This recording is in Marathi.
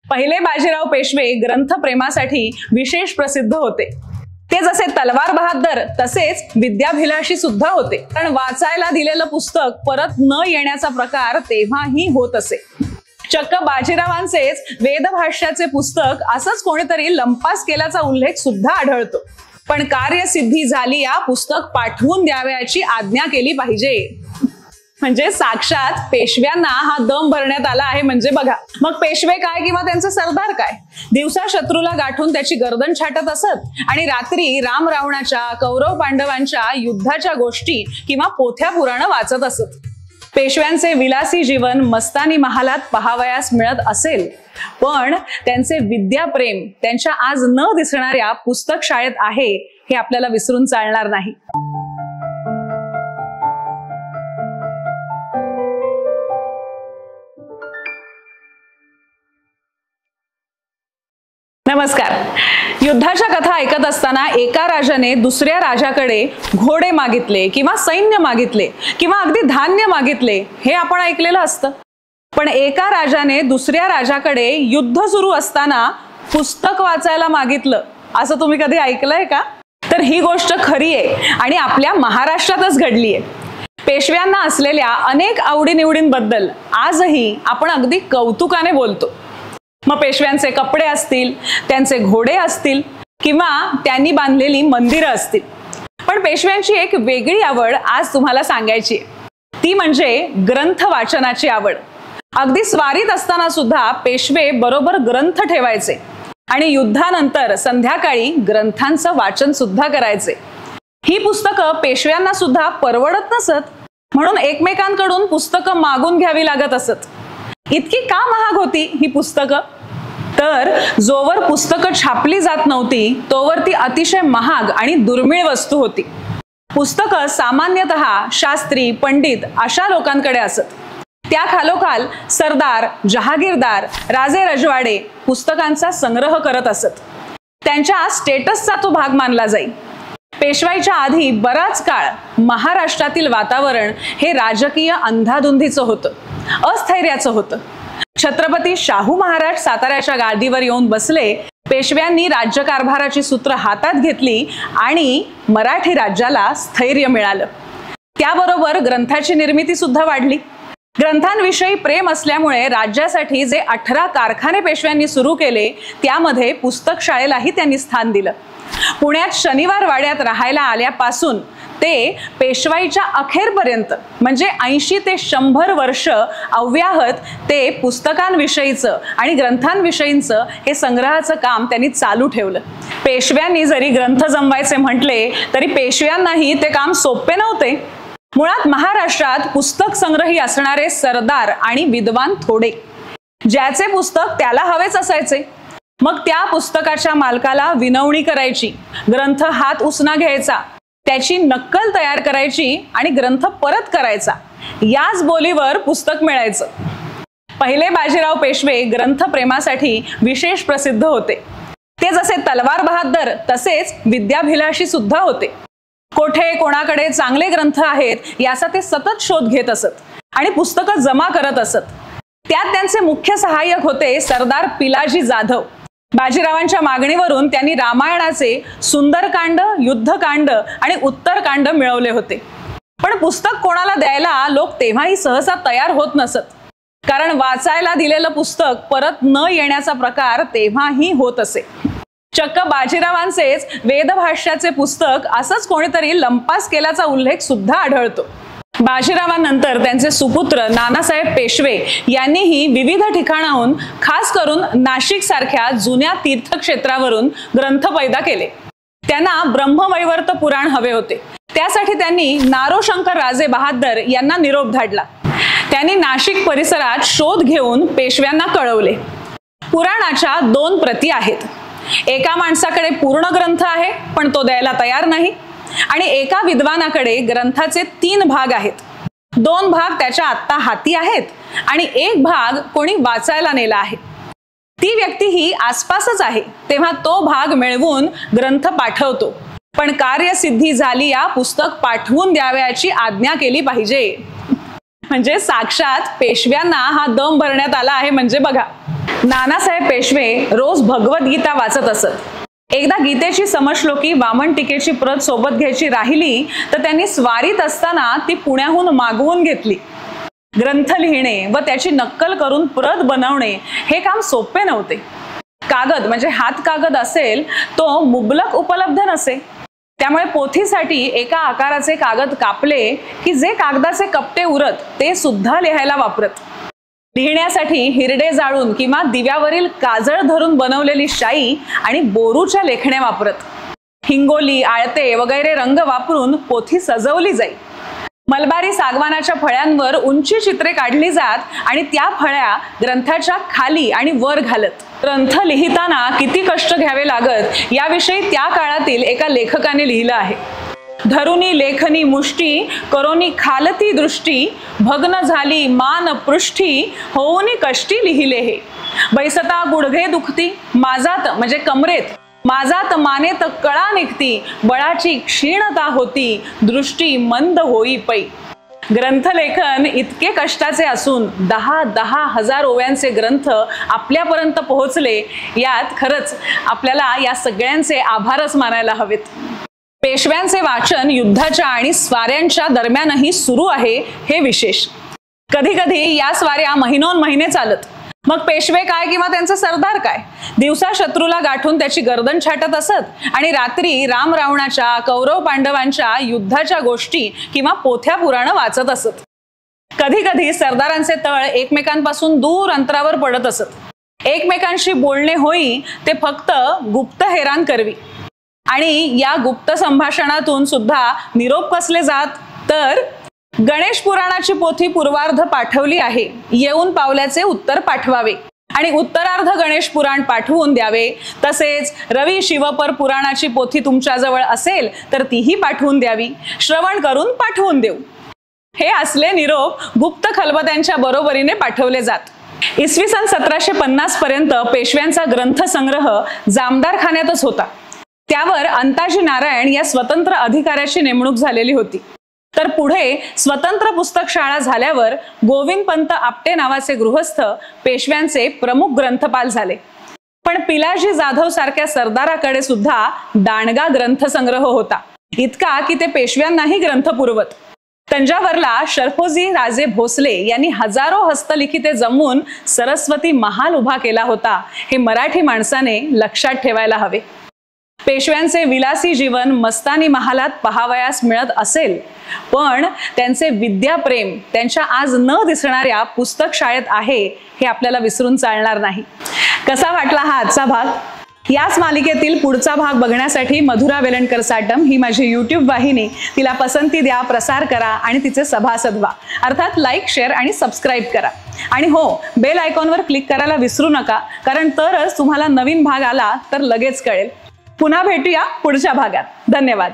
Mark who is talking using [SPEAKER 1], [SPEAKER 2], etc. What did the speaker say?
[SPEAKER 1] पहिले बाजीराव पेशवे ग्रंथप्रेमासाठी विशेष प्रसिद्ध होते। ते जसे तलवार बहादर तसेच विद्याभिलाषी सुद्धा होते। कारण वाचायला दिलेलं पुस्तक परत न येण्याचा प्रकार तेव्हाही होत असे। चक्क बाजीरावांचेच वेदभाष्याचे पुस्तक असंच कोणीतरी लंपास केल्याचा उल्लेख सुद्धा आढळतो। पण कार्यसिद्धी झाली या पुस्तक पाठवून द्यावयाची आज्ञा केली पाहिजे। म्हणजे साक्षात पेशव्यांना हा दम भरण्यात आला आहे म्हणजे बघा। मग पेशवे काय किंवा त्यांचे सरदार काय, दिवसा शत्रूला गाठून त्याची गर्दन छाटत असत आणि रात्री राम रावणाच्या कौरव पांडवांच्या युद्धाच्या गोष्टी किंवा पोथ्या पुराण वाचत असत। पेशव्यांचे विलासी जीवन मस्तानी महालात पहावयास मिळत असेल, पण त्यांचे विद्याप्रेम त्यांच्या आज न दिसणाऱ्या पुस्तक शाळेत आहे हे आपल्याला विसरून चालणार नाही। नमस्कार। युद्धाच्या कथा ऐकत असताना एका राजाने दुसऱ्या राजाकडे घोडे मागितले किंवा सैन्य मागितले किंवा अगदी धान्य मागितले हे आपण ऐकलेलं असतं। पण एका राजाने दुसऱ्या राजाकडे युद्ध सुरू असताना पुस्तक वाचायला मागितलं असं तुम्ही कधी ऐकलंय का? तर ही गोष्ट खरी आहे आणि आपल्या महाराष्ट्रातच घडली आहे। पेशव्यांना असलेल्या अनेक आवडीनिवडींबद्दल आजही आपण अगदी कौतुकाने बोलतो। मग पेशव्यांचे कपडे असतील, त्यांचे घोडे असतील किंवा त्यांनी बांधलेली मंदिरं असतील, पण पेशव्यांची एक वेगळी आवड आज तुम्हाला सांगायची आहे। ती म्हणजे ग्रंथ वाचनाची आवड। अगदी स्वारीत असताना सुद्धा पेशवे बरोबर ग्रंथ ठेवायचे आणि युद्धानंतर संध्याकाळी ग्रंथांचं वाचन सुद्धा करायचे। ही पुस्तकं पेशव्यांना सुद्धा परवडत नसत, म्हणून एकमेकांकडून पुस्तकं मागून घ्यावी लागत असत। इतकी का महाग होती ही पुस्तकं? तर जोवर पुस्तकं छापली जात नव्हती तोवर ती अतिशय महाग आणि दुर्मिळ वस्तू होती। पुस्तकं सामान्यतः शास्त्री, पंडित अशा लोकांकडे असत। त्या खालोखाल सरदार, जहागीरदार, राजे रजवाडे पुस्तकांचा संग्रह करत असत। त्यांच्या स्टेटसचा तो भाग मानला जाई। पेशवाईच्या आधी बराच काळ महाराष्ट्रातील वातावरण हे राजकीय अंधाधुंदीचं होतं, अस्थैर्याचं होतं। छत्रपती शाहू महाराज साताऱ्याच्या गादीवर येऊन बसले, पेशव्यांनी राज्यकारभाराची सूत्र हातात घेतली आणि मराठी राज्याला स्थैर्य मिळालं। त्याबरोबर ग्रंथाची निर्मिती सुद्धा वाढली। ग्रंथांविषयी प्रेम असल्यामुळे राज्यासाठी जे 18 कारखाने पेशव्यांनी सुरू केले त्यामध्ये पुस्तक शाळेलाही त्यांनी स्थान दिलं। पुण्यात शनिवार वाड्यात राहायला आल्यापासून ते पेशवाईच्या अखेरपर्यंत म्हणजे 80 ते 100 वर्ष अव्याहत ते पुस्तकांविषयीचं आणि ग्रंथांविषयीचं हे संग्रहाचं काम त्यांनी चालू ठेवलं। पेशव्यांनी जरी ग्रंथ जमवायचे म्हटले तरी पेशव्यांनाही ते काम सोपे नव्हते। मुळात महाराष्ट्रात पुस्तक संग्रही असणारे सरदार आणि विद्वान थोडे, ज्याचे पुस्तक त्याला हवेच असायचे। मग त्या पुस्तकाच्या मालकाला विनवणी करायची, ग्रंथ हात उसना घ्यायचा, त्याची नक्कल तयार करायची आणि ग्रंथ परत करायचा, याच बोलीवर पुस्तक मिळायचं। पहिले बाजीराव पेशवे ग्रंथप्रेमासाठी विशेष प्रसिद्ध होते। ते जसे तलवार बहादर तसेच विद्याभिलाषी सुद्धा होते। कोठे कोणाकडे चांगले ग्रंथ आहेत याचा ते सतत शोध घेत असत आणि पुस्तकं जमा करत असत। त्यात त्यांचे मुख्य सहाय्यक होते सरदार पिलाजी जाधव। बाजीरावांच्या मागणीवरून त्यांनी रामायणाचे सुंदरकांड, युद्धकांड आणि उत्तरकांड मिळवले होते। पण पुस्तक कोणाला द्यायला लोक तेव्हाही सहसा तयार होत नसत, कारण वाचायला दिलेलं पुस्तक परत न येण्याचा प्रकार तेव्हाही होत असे। चक्क बाजीरावांचेच वेदभाष्याचे पुस्तक असंच कोणीतरी लंपास केल्याचा उल्लेख सुद्धा आढळतो। बाजीरावांनंतर त्यांचे सुपुत्र नानासाहेब पेशवे यांनीही विविध ठिकाणाहून खास करून नाशिक सारख्या जुन्या तीर्थक्षेत्रावरून ग्रंथ पैदा केले। त्यांना ब्रह्मवैवर्त पुराण हवे होते, त्यासाठी त्यांनी नारोशंकर राजे बहादर यांना निरोप धाडला। त्यांनी नाशिक परिसरात शोध घेऊन पेशव्यांना कळवले। पुराणाच्या 2 प्रती आहेत। एका माणसाकडे पूर्ण ग्रंथ आहे पण तो द्यायला तयार नाही, आणि एका विद्वानाकडे ग्रंथाचे 3 भाग आहेत। 2 भाग त्याच्या आत्ता हाती आहेत आणि 1 भाग कोणी वाचायला नेला आहे। ती व्यक्ती ही आसपासच आहे, तेव्हा तो भाग मिळवून ग्रंथ पाठवतो, पण कार्यसिद्धी झाली या पुस्तक पाठवून द्यावयाची आज्ञा केली पाहिजे। म्हणजे साक्षात पेशव्यांना हा दम भरण्यात आला आहे म्हणजे बघा। नानासाहेब पेशवे रोज भगवद्गीता वाचत असत. एकदा गीतेची समश्लोकी वामन टीकेची प्रत सोबत घ्यायची राहिली तर त्यांनी स्वारीत असताना ती पुण्याहून मागवून घेतली. ग्रंथ लिहिणे व त्याची नक्कल करून प्रत बनवणे हे काम सोपे नव्हते. कागद म्हणजे हात कागद असेल तो मुबलक उपलब्ध नसे. त्यामुळे पोथीसाठी एका आकाराचे कागद कापले की जे कागदाचे कपटे उरत ते सुद्धा लिहायला वापरत. लिहिण्यासाठी हिरडे जाळून किंवा दिव्यावरील काजळ धरून बनवलेली शाई आणि बोरूच्या लेखण्या वापरत. हिंगोली, आळते वगैरे रंग वापरून पोथी सजवली जाई. मलबारी सागवानाच्या फळ्यांवर उंची चित्रे काढली जात आणि त्या फळ्या ग्रंथाच्या खाली आणि वर घालत. ग्रंथ लिहिताना किती कष्ट घ्यावे लागत याविषयी त्या काळातील एका लेखकाने लिहिलं आहे. धरुनी लेखनी मुष्टी करोनी खालती दृष्टी भग्न झाली मान पृष्ठी होऊनी कष्टी लिहिले हे. बैसता गुडघे दुखती माझात म्हणजे कमरेत माझात मानेत कळा निघती बळाची क्षीणता होती दृष्टी मंद होई पै. ग्रंथलेखन इतके कष्टाचे असून 10,000 हजार ओव्यांचे ग्रंथ आपल्यापर्यंत पोहोचले यात खरंच आपल्याला या सगळ्यांचे आभारच मानायला हवेत. पेशव्यांचे वाचन युद्धाच्या आणि स्वाऱ्यांच्या दरम्यानही सुरू आहे हे विशेष. कधी कधी या स्वाऱ्या महिनोन महिने चालत. मग पेशवे काय किंवा त्यांचा सरदार काय दिवसा शत्रूला गाठून त्याची गर्दन छाटत असत आणि रात्री राम रावणाच्या कौरव पांडवांच्या युद्धाच्या गोष्टी किंवा पोथ्या पुराण वाचत असत. कधी कधी सरदारांचे तळ एकमेकांपासून दूर अंतरावर पडत असत. एकमेकांशी बोलणे होई ते फक्त गुप्तहेरान करवी आणि या गुप्त संभाषणातून सुद्धा निरोप कसले जात तर गणेश पुराणाची पोथी पूर्वार्ध पाठवली आहे येऊन पावल्याचे उत्तर पाठवावे आणि उत्तरार्ध गणेश पुराण पाठवून द्यावे. तसेच रवी शिवपर पुराणाची पोथी तुमच्याजवळ असेल तर तीही पाठवून द्यावी. श्रवण करून पाठवून देऊ. हे असले निरोप गुप्त खलबत्यांच्या बरोबरीने पाठवले जात. इसवी सन 1750 पर्यंत पेशव्यांचा ग्रंथसंग्रह जामदारखान्यातच होता. त्यावर अंताजी नारायण या स्वतंत्र अधिकाऱ्याची नेमणूक झालेली होती. तर पुढे स्वतंत्र पुस्तक शाळा झाल्यावर गोविंदपंत आपटे नावाचे गृहस्थ पेशव्यांचे प्रमुख ग्रंथपाल झाले. पण पिलाजी जाधव सारख्या सरदाराकडे सुद्धा दांडगा ग्रंथसंग्रह होता. इतका की ते पेशव्यांनाही ग्रंथ पुरवत. तंजावरला शरफोजी राजे भोसले यांनी हजारो हस्तलिखिते जमवून सरस्वती महाल उभा केला होता. हे मराठी माणसाने लक्षात ठेवायला हवे. पेशव्यांचे विलासी जीवन मस्तानी महालात पहावयास मिळत असेल पण त्यांचे विद्याप्रेम त्यांच्या आज न दिसणाऱ्या पुस्तक शाळेत आहे हे आपल्याला विसरून चालणार नाही. कसा वाटला हा आजचा भाग? याच मालिकेतील पुढचा भाग बघण्यासाठी मधुरा वेलणकर साटम ही माझी YouTube वाहिनी तिला पसंती द्या, प्रसार करा आणि तिचे सभासद व्हा. अर्थात लाईक, शेअर आणि सबस्क्राईब करा. आणि हो, बेल आयकॉनवर क्लिक करायला विसरू नका कारण तरच तुम्हाला नवीन भाग आला तर लगेच कळेल. पुन्हा भेटूया पुढच्या भागात. धन्यवाद.